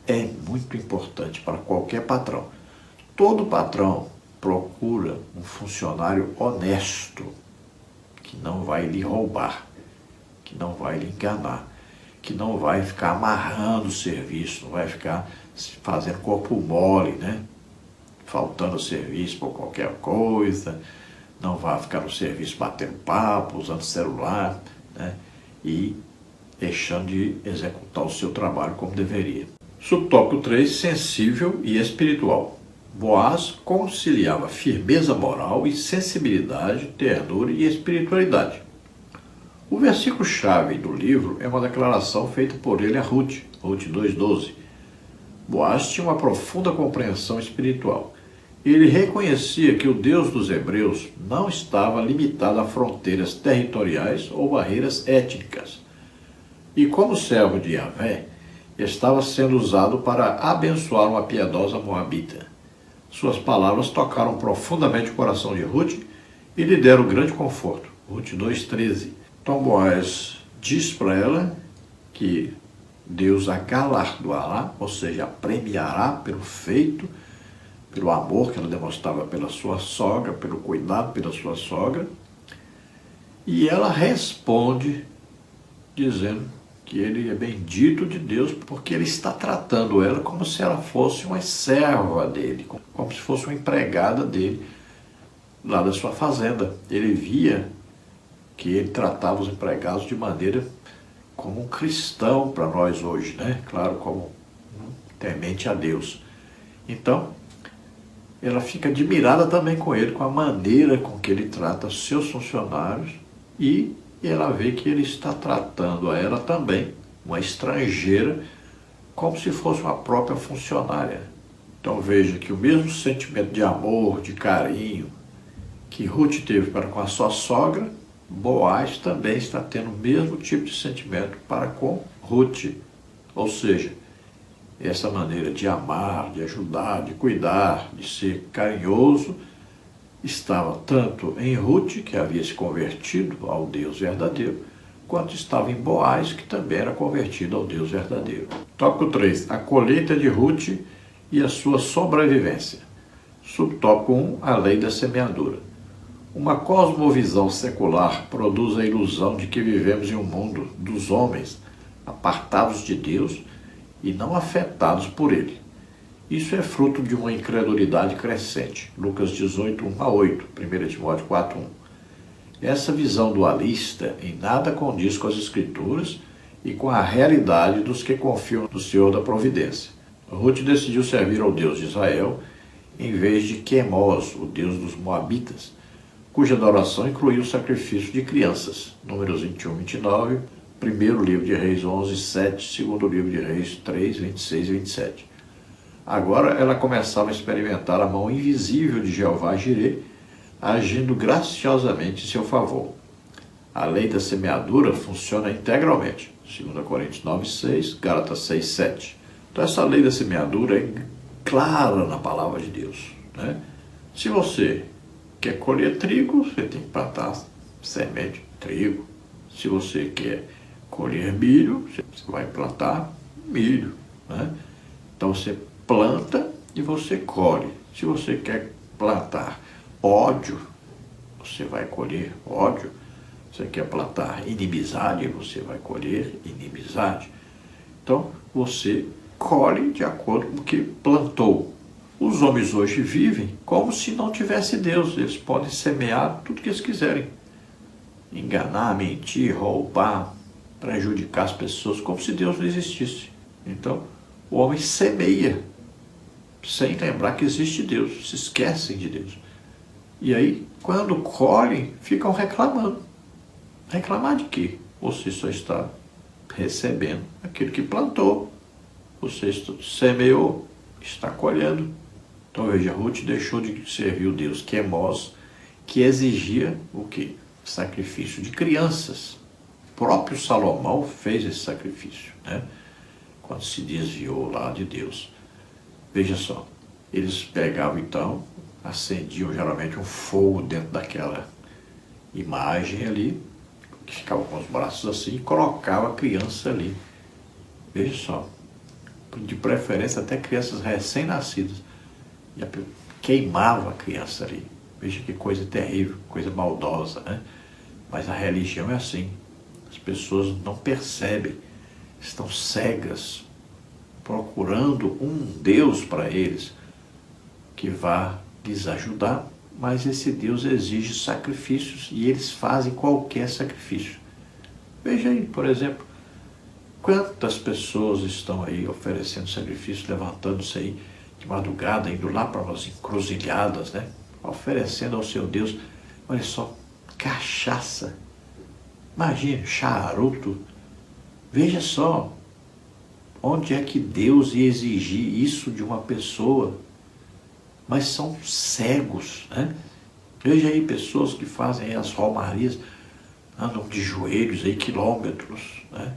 é muito importante para qualquer patrão. Todo patrão procura um funcionário honesto, que não vai lhe roubar, que não vai lhe enganar, que não vai ficar amarrando o serviço, não vai ficar fazendo corpo mole, né? Faltando serviço por qualquer coisa, não vai ficar no serviço batendo papo, usando celular, né? E deixando de executar o seu trabalho como deveria. Subtópico 3, sensível e espiritual. Boaz conciliava firmeza moral e sensibilidade, ternura e espiritualidade. O versículo-chave do livro é uma declaração feita por ele a Ruth, Ruth 2,12. Boaz tinha uma profunda compreensão espiritual. Ele reconhecia que o Deus dos hebreus não estava limitado a fronteiras territoriais ou barreiras étnicas. E como servo de Yahvé, estava sendo usado para abençoar uma piedosa moabita. Suas palavras tocaram profundamente o coração de Ruth e lhe deram grande conforto. Ruth 2,13. Então Boaz diz para ela que Deus a galardoará, ou seja, a premiará pelo feito, pelo amor que ela demonstrava pela sua sogra, pelo cuidado pela sua sogra. E ela responde dizendo que ele é bendito de Deus porque ele está tratando ela como se ela fosse uma serva dele, como se fosse uma empregada dele lá da sua fazenda. Ele via que ele tratava os empregados de maneira como um cristão para nós hoje, né? Claro, como um temente a Deus. Então, ela fica admirada também com ele, com a maneira com que ele trata seus funcionários, e ela vê que ele está tratando a ela também, uma estrangeira, como se fosse uma própria funcionária. Então veja que o mesmo sentimento de amor, de carinho que Ruth teve para com a sua sogra, Boaz também está tendo o mesmo tipo de sentimento para com Ruth. Ou seja, essa maneira de amar, de ajudar, de cuidar, de ser carinhoso, estava tanto em Ruth, que havia se convertido ao Deus verdadeiro, quanto estava em Boaz, que também era convertido ao Deus verdadeiro. Tópico 3. A colheita de Ruth e a sua sobrevivência. Subtópico 1. A lei da semeadura. Uma cosmovisão secular produz a ilusão de que vivemos em um mundo dos homens, apartados de Deus e não afetados por ele. Isso é fruto de uma incredulidade crescente. Lucas 18, 1 a 8, 1 Timóteo 4, 1. Essa visão dualista em nada condiz com as Escrituras e com a realidade dos que confiam no Senhor da Providência. Ruth decidiu servir ao Deus de Israel em vez de Quemós, o Deus dos Moabitas, cuja adoração incluía o sacrifício de crianças. Números 21, 29, primeiro livro de Reis 11, 7, segundo livro de Reis 3, 26 e 27. Agora ela começava a experimentar a mão invisível de Jeová Jireh, agindo graciosamente em seu favor. A lei da semeadura funciona integralmente. 2 Coríntios 9, 6, Gálatas 6, 7. Então essa lei da semeadura é clara na palavra de Deus, né? Se você quer colher trigo, você tem que plantar semente de trigo. Se você quer colher milho, você vai plantar milho, né? Então você planta e você colhe. Se você quer plantar ódio, você vai colher ódio. Você quer plantar inimizade, você vai colher inimizade. Então você colhe de acordo com o que plantou. Os homens hoje vivem como se não tivesse Deus. Eles podem semear tudo que eles quiserem. Enganar, mentir, roubar, prejudicar as pessoas, como se Deus não existisse. Então, o homem semeia, sem lembrar que existe Deus. Se esquecem de Deus. E aí, quando colhem, ficam reclamando. Reclamar de quê? Você só está recebendo aquilo que plantou. Você semeou, está colhendo. Então veja, Ruth deixou de servir o Deus Quemós, que exigia o quê? Sacrifício de crianças. O próprio Salomão fez esse sacrifício, né? Quando se desviou lá de Deus. Veja só, eles pegavam então, acendiam geralmente um fogo dentro daquela imagem ali, que ficava com os braços assim, e colocava a criança ali. Veja só, de preferência até crianças recém-nascidas, e queimava a criança ali. Veja que coisa terrível, coisa maldosa, né? Mas a religião é assim. As pessoas não percebem, estão cegas, procurando um Deus para eles que vá lhes ajudar, mas esse Deus exige sacrifícios e eles fazem qualquer sacrifício. Veja aí, por exemplo, quantas pessoas estão aí oferecendo sacrifício, levantando-se aí de madrugada, indo lá para as encruzilhadas, né? Oferecendo ao seu Deus, olha só, cachaça, imagine, charuto. Veja só, onde é que Deus ia exigir isso de uma pessoa? Mas são cegos, né? Veja aí pessoas que fazem aí as romarias, andam de joelhos aí quilômetros, né?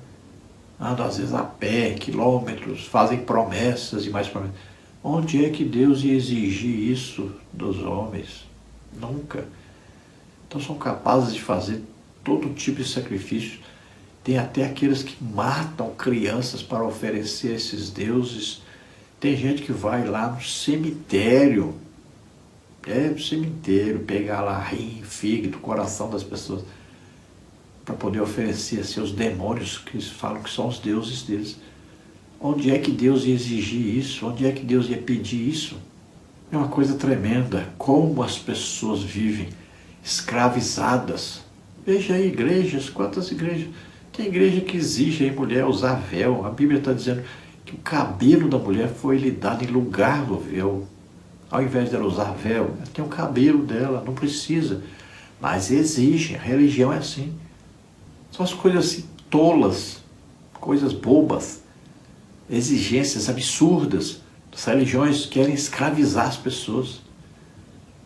Andam às vezes a pé, quilômetros, fazem promessas e mais promessas. Onde é que Deus ia exigir isso dos homens? Nunca. Então são capazes de fazer todo tipo de sacrifício. Tem até aqueles que matam crianças para oferecer a esses deuses. Tem gente que vai lá no cemitério, no cemitério, pegar lá rim, fígado, coração das pessoas, para poder oferecer a seus demônios, que eles falam que são os deuses deles. Onde é que Deus ia exigir isso? Onde é que Deus ia pedir isso? É uma coisa tremenda, como as pessoas vivem escravizadas. Veja aí igrejas, quantas igrejas? Tem igreja que exige a mulher usar véu. A Bíblia está dizendo que o cabelo da mulher foi lhe dado em lugar do véu. Ao invés dela usar véu, ela tem o cabelo dela, não precisa. Mas exige, a religião é assim. São as coisas assim tolas, coisas bobas, exigências absurdas. As religiões querem escravizar as pessoas.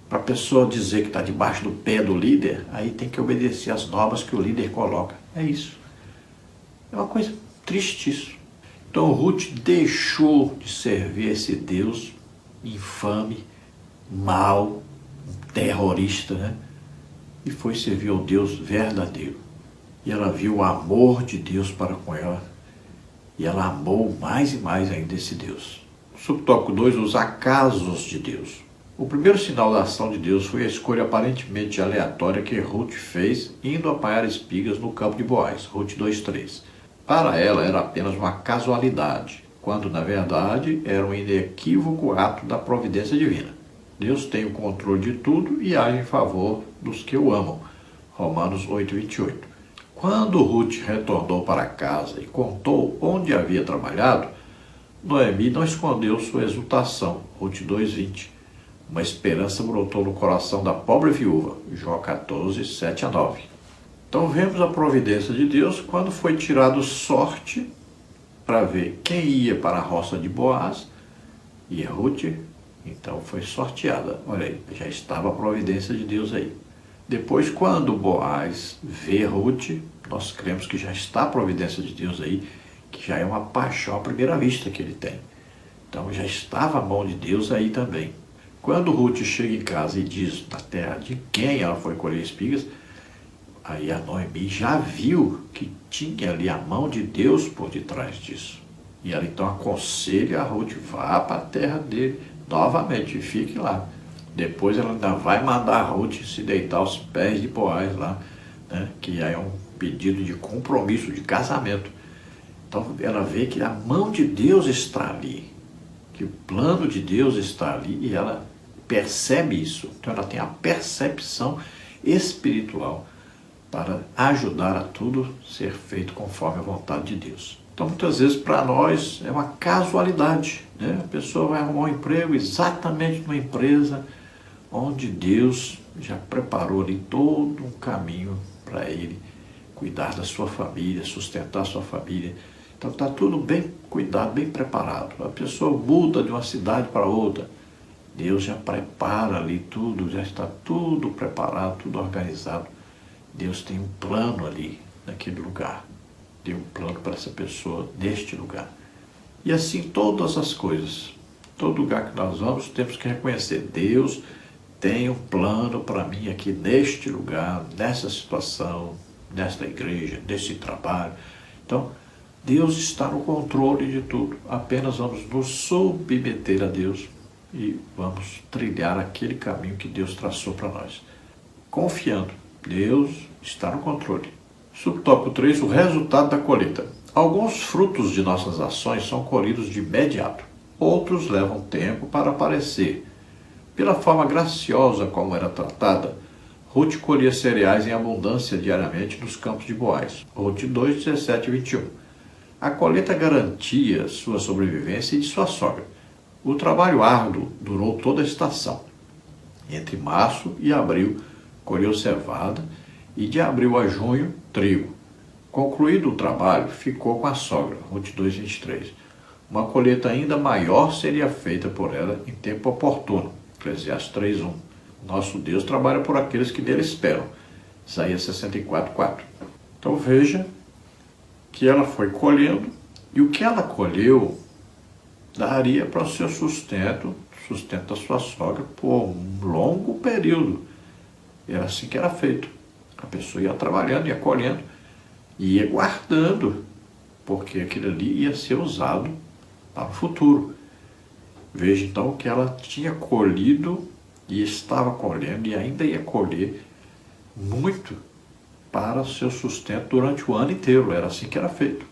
Para a pessoa dizer que está debaixo do pé do líder, aí tem que obedecer às normas que o líder coloca. É isso. É uma coisa triste isso. Então Ruth deixou de servir esse Deus infame, mau, terrorista, né? E foi servir ao Deus verdadeiro. E ela viu o amor de Deus para com ela. E ela amou mais e mais ainda esse Deus. Subtópico 2, os acasos de Deus. O primeiro sinal da ação de Deus foi a escolha aparentemente aleatória que Ruth fez indo apanhar espigas no campo de Boaz, Ruth 2:3. Para ela era apenas uma casualidade, quando na verdade era um inequívoco ato da providência divina. Deus tem o controle de tudo e age em favor dos que o amam. Romanos 8:28. Quando Ruth retornou para casa e contou onde havia trabalhado, Noemi não escondeu sua exultação. Ruth 2:20. Uma esperança brotou no coração da pobre viúva. Jó 14, 7-9. Então vemos a providência de Deus quando foi tirado sorte para ver quem ia para a roça de Boaz, e Ruth, então foi sorteada. Olha aí, já estava a providência de Deus aí. Depois, quando Boaz vê Ruth, nós cremos que já está a providência de Deus aí, que já é uma paixão à primeira vista que ele tem. Então já estava a mão de Deus aí também. Quando Ruth chega em casa e diz na terra de quem ela foi colher espigas, aí a Noemi já viu que tinha ali a mão de Deus por detrás disso. E ela então aconselha a Ruth, vá para a terra dele novamente, fique lá. Depois ela ainda vai mandar a Ruth se deitar aos pés de Boaz lá, né, que é um pedido de compromisso, de casamento. Então ela vê que a mão de Deus está ali, que o plano de Deus está ali, e ela percebe isso. Então ela tem a percepção espiritual para ajudar a tudo ser feito conforme a vontade de Deus. Então muitas vezes para nós é uma casualidade, né? A pessoa vai arrumar um emprego exatamente numa empresa onde Deus já preparou ali todo um caminho para ele cuidar da sua família, sustentar a sua família. Então está tudo bem cuidado, bem preparado. A pessoa muda de uma cidade para outra, Deus já prepara ali tudo, já está tudo preparado, tudo organizado. Deus tem um plano ali naquele lugar, tem um plano para essa pessoa neste lugar. E assim todas as coisas, todo lugar que nós vamos, temos que reconhecer, Deus tem um plano para mim aqui neste lugar, nessa situação, nesta igreja, nesse trabalho. Então, Deus está no controle de tudo. Apenas vamos nos submeter a Deus e vamos trilhar aquele caminho que Deus traçou para nós. Confiando, Deus está no controle. Subtópico 3, o resultado da colheita. Alguns frutos de nossas ações são colhidos de imediato. Outros levam tempo para aparecer. Pela forma graciosa como era tratada, Ruth colhia cereais em abundância diariamente nos campos de Boaz. Ruth 2, 17-21. A colheita garantia sua sobrevivência e de sua sogra. O trabalho árduo durou toda a estação. Entre março e abril, colheu cevada e de abril a junho, trigo. Concluído o trabalho, ficou com a sogra. Ruth 2, 23. Uma colheita ainda maior seria feita por ela em tempo oportuno. Eclesiastes 3:1. Nosso Deus trabalha por aqueles que nele esperam. Isaías 64:4. Então veja que ela foi colhendo, e o que ela colheu daria para o seu sustento da sua sogra por um longo período. Era assim que era feito. A pessoa ia trabalhando, ia colhendo, ia guardando, porque aquilo ali ia ser usado para o futuro. Veja então que ela tinha colhido e estava colhendo e ainda ia colher muito para o seu sustento durante o ano inteiro. Era assim que era feito.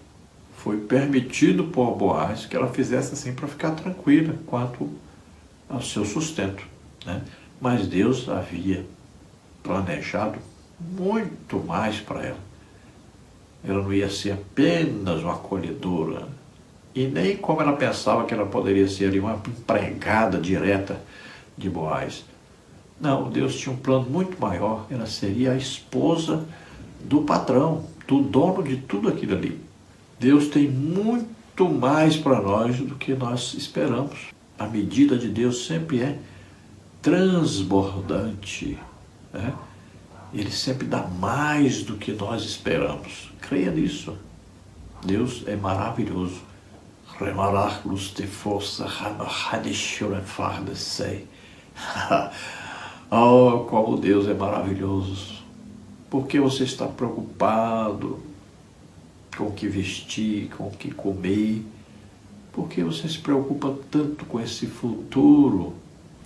Foi permitido por Boaz que ela fizesse assim para ficar tranquila quanto ao seu sustento, né? Mas Deus havia planejado muito mais para ela. Ela não ia ser apenas uma acolhedora, e nem como ela pensava que ela poderia ser ali uma empregada direta de Boaz. Não, Deus tinha um plano muito maior. Ela seria a esposa do patrão, do dono de tudo aquilo ali. Deus tem muito mais para nós do que nós esperamos. A medida de Deus sempre é transbordante, né? Ele sempre dá mais do que nós esperamos. Creia nisso. Deus é maravilhoso. Oh, como Deus é maravilhoso. Por que você está preocupado com o que vestir, com o que comer? Por que você se preocupa tanto com esse futuro?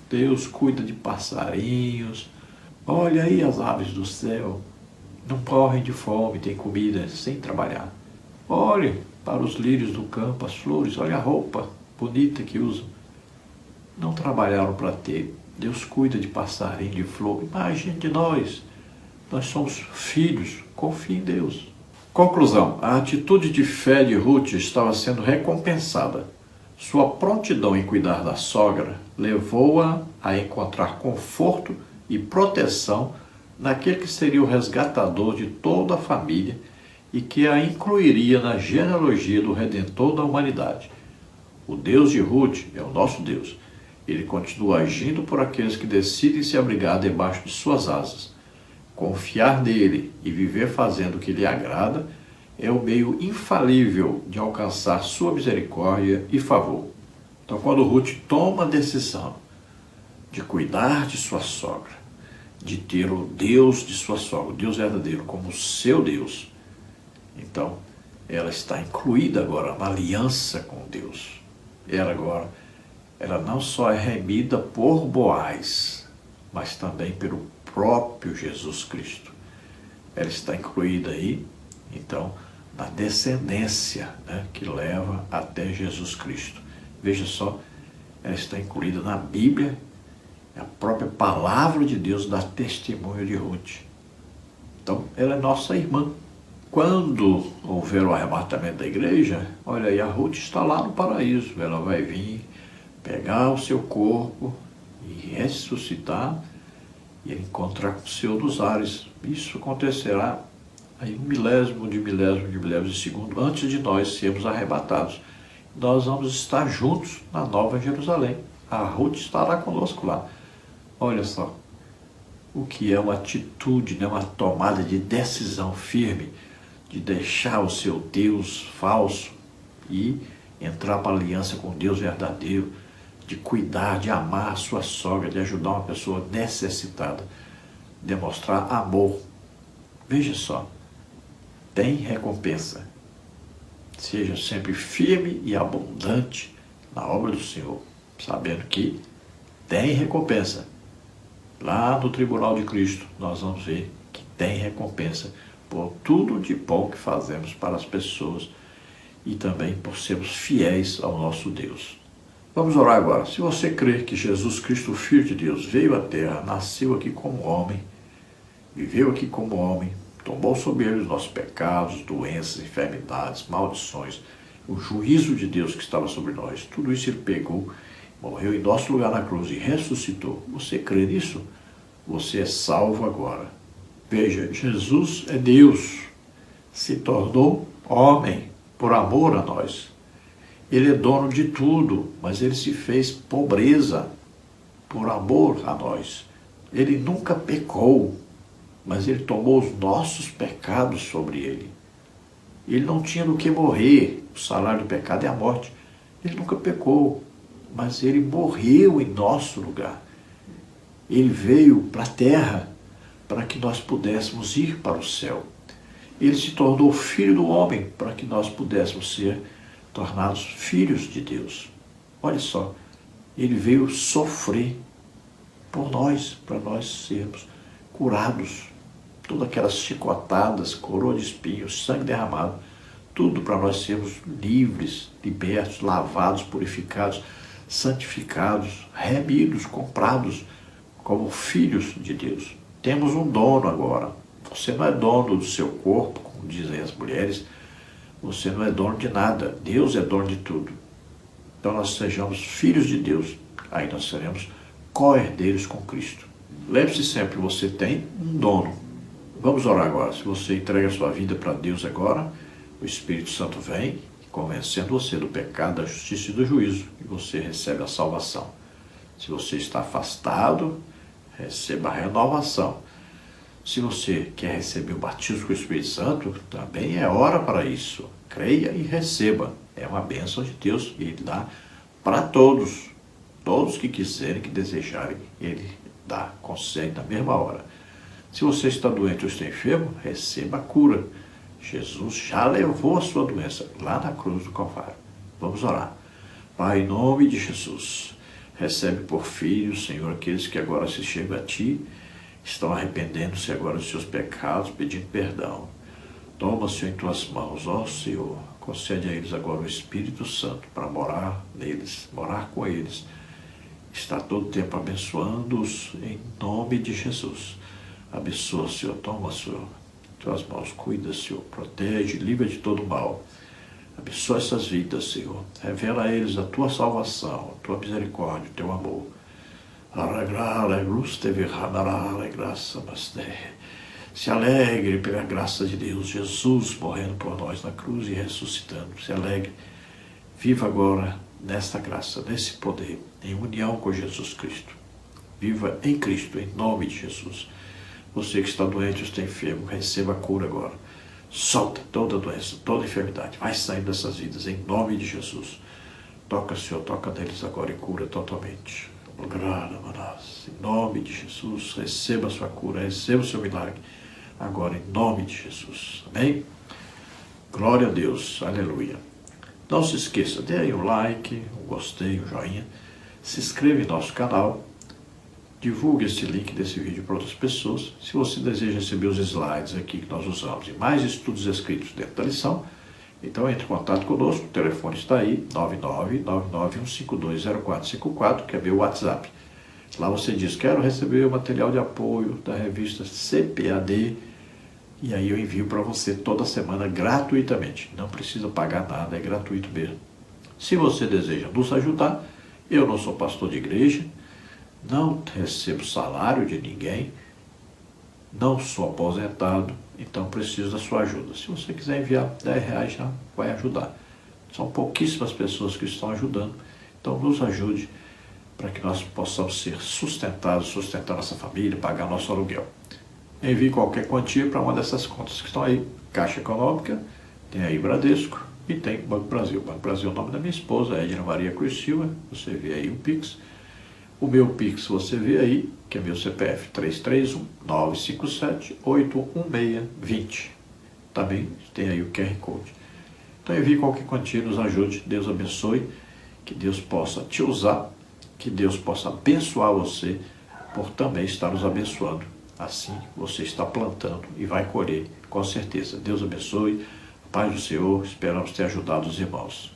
Deus cuida de passarinhos. Olha aí as aves do céu. Não morrem de fome, tem comida sem trabalhar. Olhe para os lírios do campo, as flores, olha a roupa bonita que usam. Não trabalharam para ter. Deus cuida de passarinho, de flor. Imagine de nós. Nós somos filhos, confie em Deus. Conclusão, a atitude de fé de Ruth estava sendo recompensada. Sua prontidão em cuidar da sogra levou-a a encontrar conforto e proteção naquele que seria o resgatador de toda a família e que a incluiria na genealogia do Redentor da humanidade. O Deus de Ruth é o nosso Deus. Ele continua agindo por aqueles que decidem se abrigar debaixo de suas asas. Confiar nele e viver fazendo o que lhe agrada é o meio infalível de alcançar sua misericórdia e favor. Então, quando Ruth toma a decisão de cuidar de sua sogra, de ter o Deus de sua sogra, o Deus verdadeiro, como seu Deus, então ela está incluída agora na aliança com Deus. Ela não só é remida por Boaz, mas também pelo próprio Jesus Cristo. Ela está incluída aí, então, na descendência, né, que leva até Jesus Cristo. Veja só, ela está incluída na Bíblia, a própria palavra de Deus dá testemunho de Ruth. Então, ela é nossa irmã. Quando houver o arrebatamento da igreja, olha aí, a Ruth está lá no paraíso. Ela vai vir pegar o seu corpo e ressuscitar e encontrar com o Senhor dos ares. Isso acontecerá aí um milésimo de segundo antes de nós sermos arrebatados. Nós vamos estar juntos na Nova Jerusalém. A Ruth estará conosco lá. Olha só, o que é uma atitude, né? Uma tomada de decisão firme, de deixar o seu Deus falso e entrar para a aliança com Deus verdadeiro, de cuidar, de amar a sua sogra, de ajudar uma pessoa necessitada, demonstrar amor. Veja só, tem recompensa. Seja sempre firme e abundante na obra do Senhor, sabendo que tem recompensa. Lá no tribunal de Cristo, nós vamos ver que tem recompensa por tudo de bom que fazemos para as pessoas e também por sermos fiéis ao nosso Deus. Vamos orar agora. Se você crer que Jesus Cristo, o Filho de Deus, veio à terra, nasceu aqui como homem, viveu aqui como homem, tomou sobre ele os nossos pecados, doenças, enfermidades, maldições, o juízo de Deus que estava sobre nós, tudo isso ele pegou, morreu em nosso lugar na cruz e ressuscitou. Você crê nisso? Você é salvo agora. Veja, Jesus é Deus, se tornou homem por amor a nós. Ele é dono de tudo, mas ele se fez pobreza por amor a nós. Ele nunca pecou, mas ele tomou os nossos pecados sobre ele. Ele não tinha do que morrer, o salário do pecado é a morte. Ele nunca pecou, mas ele morreu em nosso lugar. Ele veio para a terra para que nós pudéssemos ir para o céu. Ele se tornou filho do homem para que nós pudéssemos ser tornados filhos de Deus. Olha só, ele veio sofrer por nós, para nós sermos curados. Todas aquelas chicotadas, coroa de espinhos, sangue derramado, tudo para nós sermos livres, libertos, lavados, purificados, santificados, remidos, comprados como filhos de Deus. Temos um dono agora. Você não é dono do seu corpo, como dizem as mulheres. Você não é dono de nada. Deus é dono de tudo. Então nós sejamos filhos de Deus. Aí nós seremos co-herdeiros com Cristo. Lembre-se sempre, você tem um dono. Vamos orar agora. Se você entrega a sua vida para Deus agora, o Espírito Santo vem convencendo você do pecado, da justiça e do juízo. E você recebe a salvação. Se você está afastado, receba a renovação. Se você quer receber o batismo com o Espírito Santo, também é hora para isso. Creia e receba. É uma bênção de Deus e Ele dá para todos. Todos que quiserem, que desejarem, Ele dá, concede na mesma hora. Se você está doente ou está enfermo, receba a cura. Jesus já levou a sua doença lá na cruz do Calvário. Vamos orar. Pai, em nome de Jesus, recebe por filho, Senhor, aqueles que agora se chegam a Ti, estão arrependendo-se agora dos seus pecados, pedindo perdão. Toma, Senhor, em Tuas mãos, ó Senhor, concede a eles agora o Espírito Santo para morar neles, morar com eles. Está todo o tempo abençoando-os em nome de Jesus. Abençoa, Senhor, toma, Senhor, tuas mãos, cuida, Senhor, protege, livra de todo mal. Abençoa essas vidas, Senhor. Revela a eles a tua salvação, a tua misericórdia, o teu amor. Se alegre pela graça de Deus, Jesus morrendo por nós na cruz e ressuscitando. Se alegre. Viva agora nesta graça, nesse poder, em união com Jesus Cristo. Viva em Cristo, em nome de Jesus. Você que está doente, está enfermo, receba a cura agora. Solta toda doença, toda enfermidade. Vai sair dessas vidas, em nome de Jesus. Toca, Senhor, toca neles agora e cura totalmente. Em nome de Jesus, receba a sua cura, receba o seu milagre. Agora, em nome de Jesus. Amém? Glória a Deus. Aleluia. Não se esqueça, dê aí um like, um gostei, um joinha. Se inscreva em nosso canal. Divulgue esse link desse vídeo para outras pessoas. Se você deseja receber os slides aqui que nós usamos e mais estudos escritos dentro da lição, então entre em contato conosco. O telefone está aí, 99991520454, que é meu WhatsApp. Lá você diz, quero receber o material de apoio da revista CPAD, e aí eu envio para você toda semana gratuitamente. Não precisa pagar nada, é gratuito mesmo. Se você deseja nos ajudar, eu não sou pastor de igreja, não recebo salário de ninguém, não sou aposentado, então preciso da sua ajuda. Se você quiser enviar R$10, já vai ajudar. São pouquíssimas pessoas que estão ajudando, então nos ajude para que nós possamos ser sustentados, sustentar nossa família, pagar nosso aluguel. Envie qualquer quantia para uma dessas contas que estão aí. Caixa Econômica, tem aí Bradesco e tem Banco Brasil. Banco Brasil é o nome da minha esposa, Edna Maria Cruz Silva, você vê aí o Pix. O meu Pix você vê aí, que é meu CPF 331-957-81620. Também tem aí o QR Code. Então envie qualquer quantia, nos ajude, Deus abençoe, que Deus possa te usar, que Deus possa abençoar você, por também estar nos abençoando. Assim você está plantando e vai colher, com certeza. Deus abençoe, paz do Senhor, esperamos ter ajudado os irmãos.